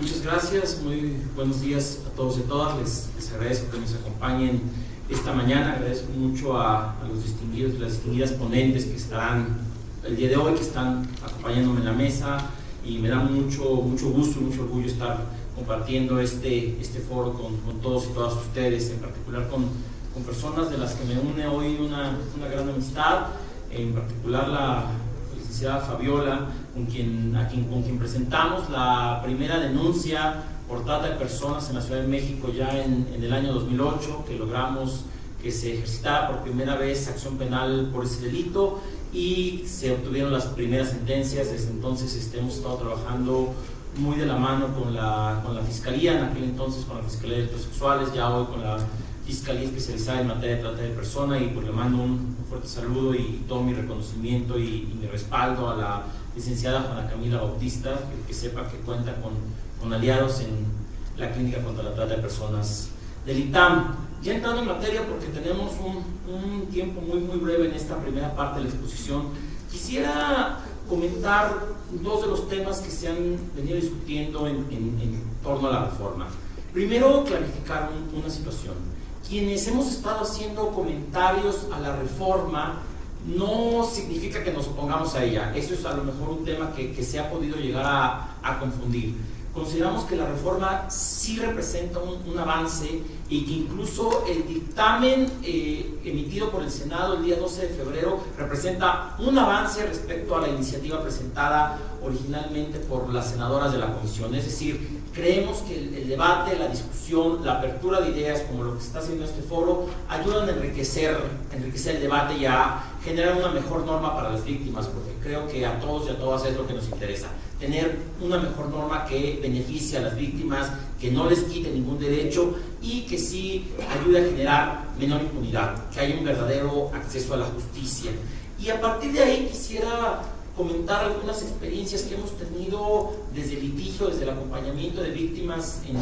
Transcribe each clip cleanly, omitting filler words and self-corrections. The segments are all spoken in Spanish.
Muchas gracias, muy buenos días a todos y a todas. Les agradezco que nos acompañen esta mañana. Agradezco mucho a los distinguidos y las distinguidas ponentes que estarán el día de hoy, que están acompañándome en la mesa, y me da mucho gusto y mucho orgullo estar compartiendo este foro con todos y todas ustedes, en particular con personas de las que me une hoy una gran amistad, en particular la licenciada Fabiola, con quien presentamos la primera denuncia por trata de personas en la Ciudad de México ya en el año 2008, que logramos que se ejercitara por primera vez acción penal por ese delito y se obtuvieron las primeras sentencias. Desde entonces hemos estado trabajando muy de la mano con la Fiscalía, en aquel entonces con la Fiscalía de Delitos Sexuales, ya hoy con la Fiscalía Especializada en Materia de Trata de Personas, y pues le mando un fuerte saludo y todo mi reconocimiento y mi respaldo a la licenciada Juana Camila Bautista, que sepa que cuenta con aliados en la Clínica contra la Trata de Personas del ITAM. Ya entrando en materia, porque tenemos un tiempo muy breve en esta primera parte de la exposición, quisiera comentar dos de los temas que se han venido discutiendo en torno a la reforma. Primero, clarificar una situación. Quienes hemos estado haciendo comentarios a la reforma no significa que nos opongamos a ella. Eso es a lo mejor un tema que se ha podido llegar a confundir. Consideramos que la reforma sí representa un avance, y que incluso el dictamen emitido por el Senado el día 12 de febrero representa un avance respecto a la iniciativa presentada originalmente por las senadoras de la comisión. Es decir, creemos que el debate, la discusión, la apertura de ideas, como lo que se está haciendo en este foro, ayudan a enriquecer el debate y a generar una mejor norma para las víctimas, porque creo que a todos y a todas es lo que nos interesa: tener una mejor norma que beneficie a las víctimas, que no les quite ningún derecho y que sí ayude a generar menor impunidad, que haya un verdadero acceso a la justicia. Y a partir de ahí quisiera comentar algunas experiencias que hemos tenido desde el litigio, desde el acompañamiento de víctimas en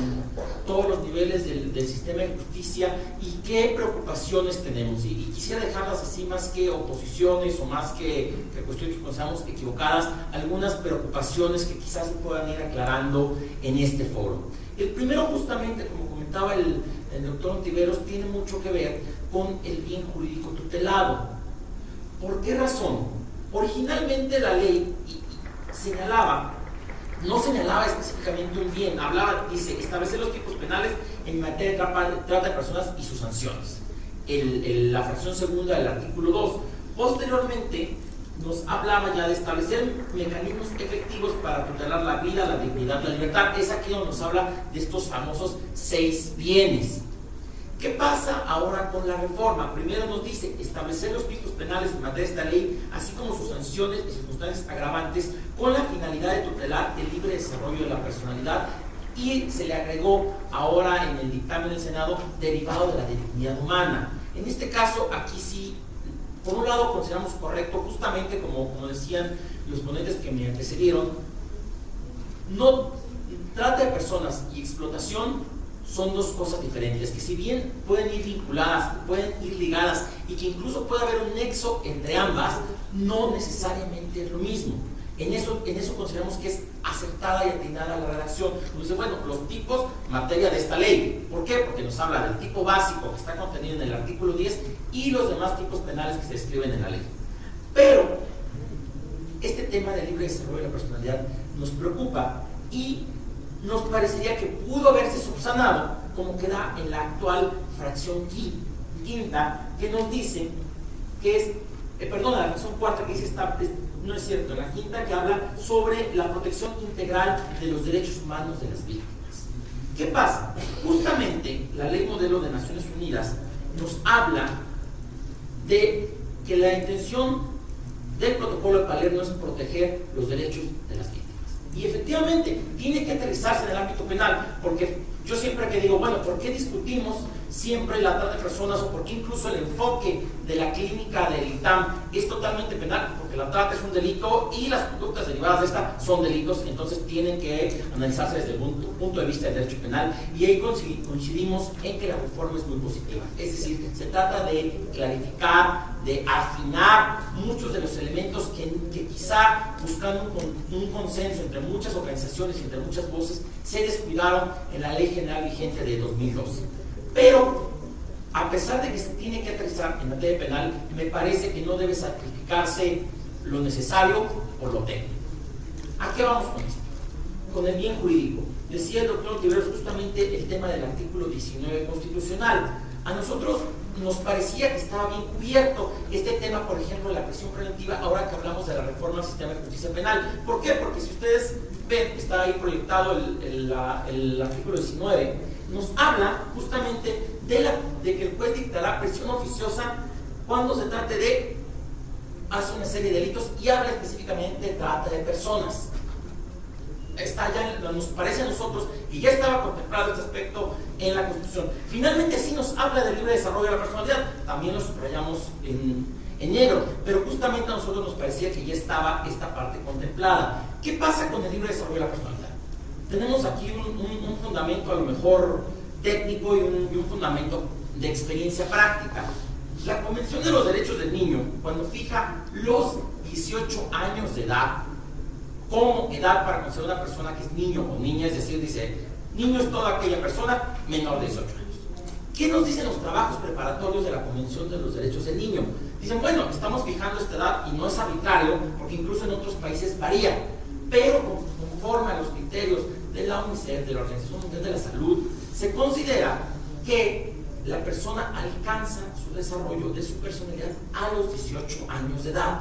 todos los niveles del sistema de justicia, y qué preocupaciones tenemos. Y quisiera dejarlas así, más que oposiciones o más que cuestiones que consideramos equivocadas, algunas preocupaciones que quizás se puedan ir aclarando en este foro. El primero, justamente, como comentaba el doctor Ontiveros, tiene mucho que ver con el bien jurídico tutelado. ¿Por qué razón? Originalmente la ley no señalaba específicamente un bien, dice, establecer los tipos penales en materia de trata de personas y sus sanciones, la fracción segunda del artículo 2. Posteriormente nos hablaba ya de establecer mecanismos efectivos para tutelar la vida, la dignidad, la libertad. Es aquí donde nos habla de estos famosos 6 bienes. ¿Qué pasa ahora con la reforma? Primero nos dice establecer los tipos penales en materia de esta ley, así como sus sanciones y circunstancias agravantes, con la finalidad de tutelar el libre desarrollo de la personalidad, y se le agregó ahora en el dictamen del Senado, derivado de la dignidad humana. En este caso, aquí sí, por un lado consideramos correcto, justamente como decían los ponentes que me antecedieron, no trata de personas y explotación son dos cosas diferentes, que si bien pueden ir vinculadas, pueden ir ligadas, y que incluso puede haber un nexo entre ambas, no necesariamente es lo mismo. En eso consideramos que es acertada y atinada la redacción. Entonces, bueno, los tipos, materia de esta ley. ¿Por qué? Porque nos habla del tipo básico que está contenido en el artículo 10 y los demás tipos penales que se describen en la ley. Pero este tema del libre desarrollo de la personalidad nos preocupa, y nos parecería que pudo haberse subsanado, como queda en la actual fracción quinta, que nos dice que es, la fracción cuarta, que dice no es cierto, la quinta, que habla sobre la protección integral de los derechos humanos de las víctimas. ¿Qué pasa? Justamente la ley modelo de Naciones Unidas nos habla de que la intención del protocolo de Palermo es proteger los derechos de las víctimas. Y efectivamente tiene que aterrizarse en el ámbito penal, porque yo siempre que digo, bueno, ¿por qué discutimos siempre la trata de personas, o por qué incluso el enfoque de la clínica del ITAM es totalmente penal, porque la trata es un delito y las conductas derivadas de esta son delitos, entonces tienen que analizarse desde el punto de vista del derecho penal, y ahí coincidimos en que la reforma es muy positiva. Es decir, se trata de clarificar, de afinar muchos de los elementos que quizá buscando un consenso entre muchas organizaciones y entre muchas voces se descuidaron en la Ley General vigente de 2002. Pero, a pesar de que se tiene que aterrizar en materia penal, me parece que no debe sacrificarse lo necesario por lo técnico. ¿A qué vamos con esto? Con el bien jurídico. Decía el doctor Tiberos justamente el tema del artículo 19 constitucional. A nosotros nos parecía que estaba bien cubierto este tema, por ejemplo, de la prisión preventiva, ahora que hablamos de la reforma al sistema de justicia penal. ¿Por qué? Porque si ustedes ven, está ahí proyectado el artículo 19, nos habla justamente de que el juez dictará prisión oficiosa cuando se trate de hacer una serie de delitos, y habla específicamente de trata de personas. Está ya, nos parece a nosotros, y ya estaba contemplado este aspecto en la Constitución. Finalmente sí nos habla del libre desarrollo de la personalidad, también lo subrayamos en negro, pero justamente a nosotros nos parecía que ya estaba esta parte contemplada. ¿Qué pasa con el libre desarrollo de la personalidad? Tenemos aquí un fundamento a lo mejor técnico y un fundamento de experiencia práctica. La Convención de los Derechos del Niño, cuando fija los 18 años de edad como edad para considerar una persona que es niño o niña, es decir, dice, niño es toda aquella persona menor de 18 años. ¿Qué nos dicen los trabajos preparatorios de la Convención de los Derechos del Niño? Dicen, bueno, estamos fijando esta edad y no es arbitrario, porque incluso en otros países varía, pero conforme a los criterios de la UNICEF, de la Organización Mundial de la Salud, se considera que la persona alcanza su desarrollo de su personalidad a los 18 años de edad.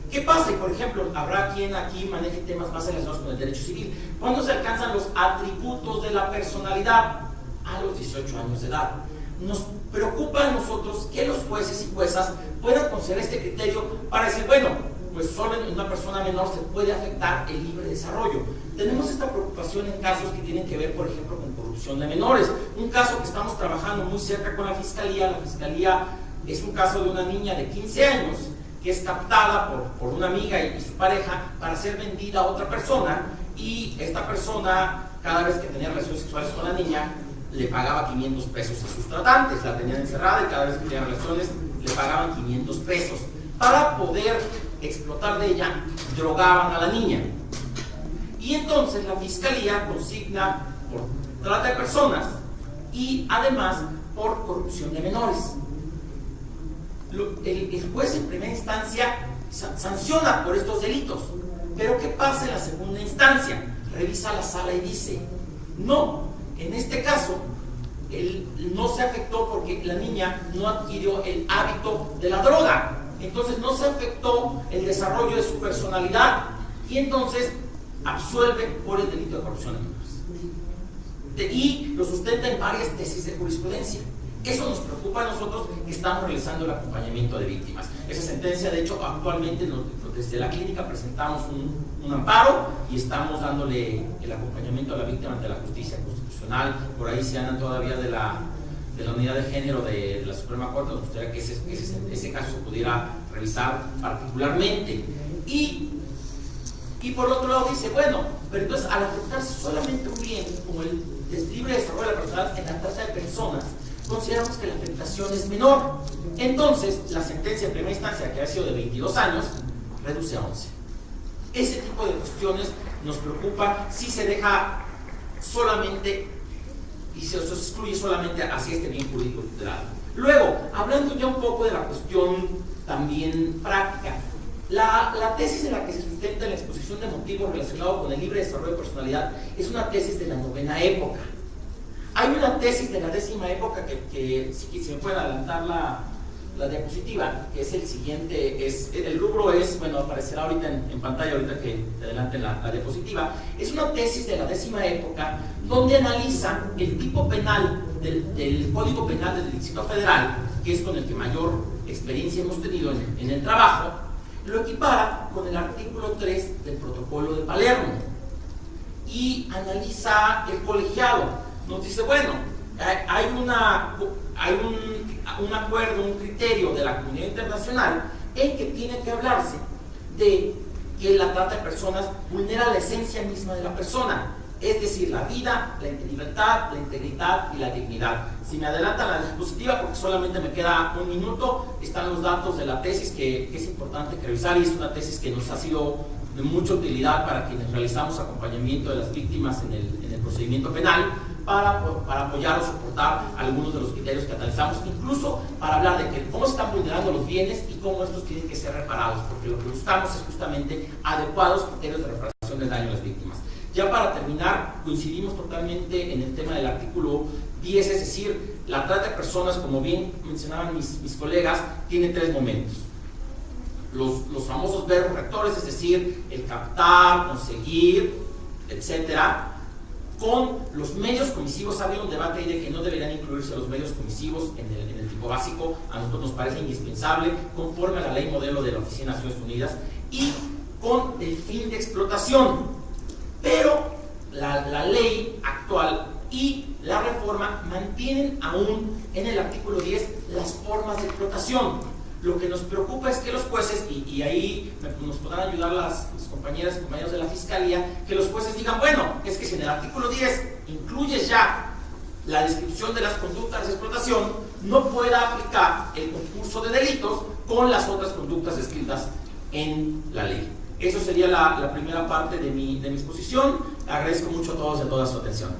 ¿Qué pasa? Y por ejemplo, habrá quien aquí maneje temas más relacionados con el derecho civil. ¿Cuándo se alcanzan los atributos de la personalidad? A los 18 años de edad. Nos preocupa a nosotros que los jueces y juezas puedan considerar este criterio para decir, bueno, pues solo en una persona menor se puede afectar el libre desarrollo. Tenemos esta preocupación en casos que tienen que ver, por ejemplo, con corrupción de menores. Un caso que estamos trabajando muy cerca con la Fiscalía. La Fiscalía es un caso de una niña de 15 años que es captada por una amiga y su pareja para ser vendida a otra persona, y esta persona, cada vez que tenía relaciones sexuales con la niña, le pagaba 500 pesos a sus tratantes. La tenían encerrada y cada vez que tenía relaciones le pagaban 500 pesos. Para poder explotar de ella, drogaban a la niña. Y entonces la Fiscalía consigna por trata de personas y además por corrupción de menores. El juez en primera instancia sanciona por estos delitos, pero ¿qué pasa en la segunda instancia? Revisa la sala y dice, no, en este caso no se afectó porque la niña no adquirió el hábito de la droga, entonces no se afectó el desarrollo de su personalidad, y entonces absuelve por el delito de corrupción de menores. Y lo sustenta en varias tesis de jurisprudencia. Eso nos preocupa a nosotros, que estamos realizando el acompañamiento de víctimas. Esa sentencia, de hecho, actualmente desde la clínica presentamos un amparo y estamos dándole el acompañamiento a la víctima ante la justicia constitucional. Por ahí se andan todavía de la unidad de género de la Suprema Corte. Nos gustaría que ese caso se pudiera revisar particularmente. Y por otro lado dice, bueno, pero entonces al afectarse solamente un bien como el libre desarrollo de la personalidad en la trata de personas, consideramos que la afectación es menor. Entonces, la sentencia en primera instancia, que ha sido de 22 años, reduce a 11. Ese tipo de cuestiones nos preocupa si se deja solamente y se excluye solamente hacia este bien jurídico tutelado. Luego, hablando ya un poco de la cuestión también práctica, la tesis en la que se sustenta la exposición de motivos relacionado con el libre desarrollo de personalidad es una tesis de la novena época. Hay una tesis de la 10ª época que si me pueden adelantar la diapositiva, que es el siguiente, el rubro es, bueno, aparecerá ahorita en pantalla, ahorita que te adelanten la diapositiva. Es una tesis de la 10ª época donde analiza el tipo penal del Código Penal del Distrito Federal, que es con el que mayor experiencia hemos tenido en el trabajo, lo equipara con el artículo 3 del Protocolo de Palermo y analiza el colegiado. Nos dice, bueno, hay hay un acuerdo, un criterio de la comunidad internacional en que tiene que hablarse de que la trata de personas vulnera la esencia misma de la persona, es decir, la vida, la libertad, la integridad y la dignidad. Si me adelantan la diapositiva, porque solamente me queda un minuto, están los datos de la tesis que es importante que revisar, y es una tesis que nos ha sido de mucha utilidad para quienes realizamos acompañamiento de las víctimas en el procedimiento penal, para apoyar o soportar algunos de los criterios que analizamos, incluso para hablar de que cómo se están vulnerando los bienes y cómo estos tienen que ser reparados, porque lo que buscamos es justamente adecuados criterios de reparación del daño a las víctimas. Ya para terminar, coincidimos totalmente en el tema del artículo 10, es decir, la trata de personas, como bien mencionaban mis colegas, tiene 3 momentos. Los famosos verbos rectores, es decir, el captar, conseguir, etcétera, con los medios comisivos. Ha habido un debate ahí de que no deberían incluirse los medios comisivos en el tipo básico. A nosotros nos parece indispensable, conforme a la ley modelo de la Oficina de Naciones Unidas, y con el fin de explotación. Pero la ley actual y la reforma mantienen aún en el artículo 10 las formas de explotación. Lo que nos preocupa es que los jueces, y ahí nos podrán ayudar las compañeras y compañeros de la Fiscalía, que los jueces digan, bueno, es que si en el artículo 10 incluyes ya la descripción de las conductas de explotación, no pueda aplicar el concurso de delitos con las otras conductas descritas en la ley. Eso sería la primera parte de mi exposición. Agradezco mucho a todos y a todas su atención.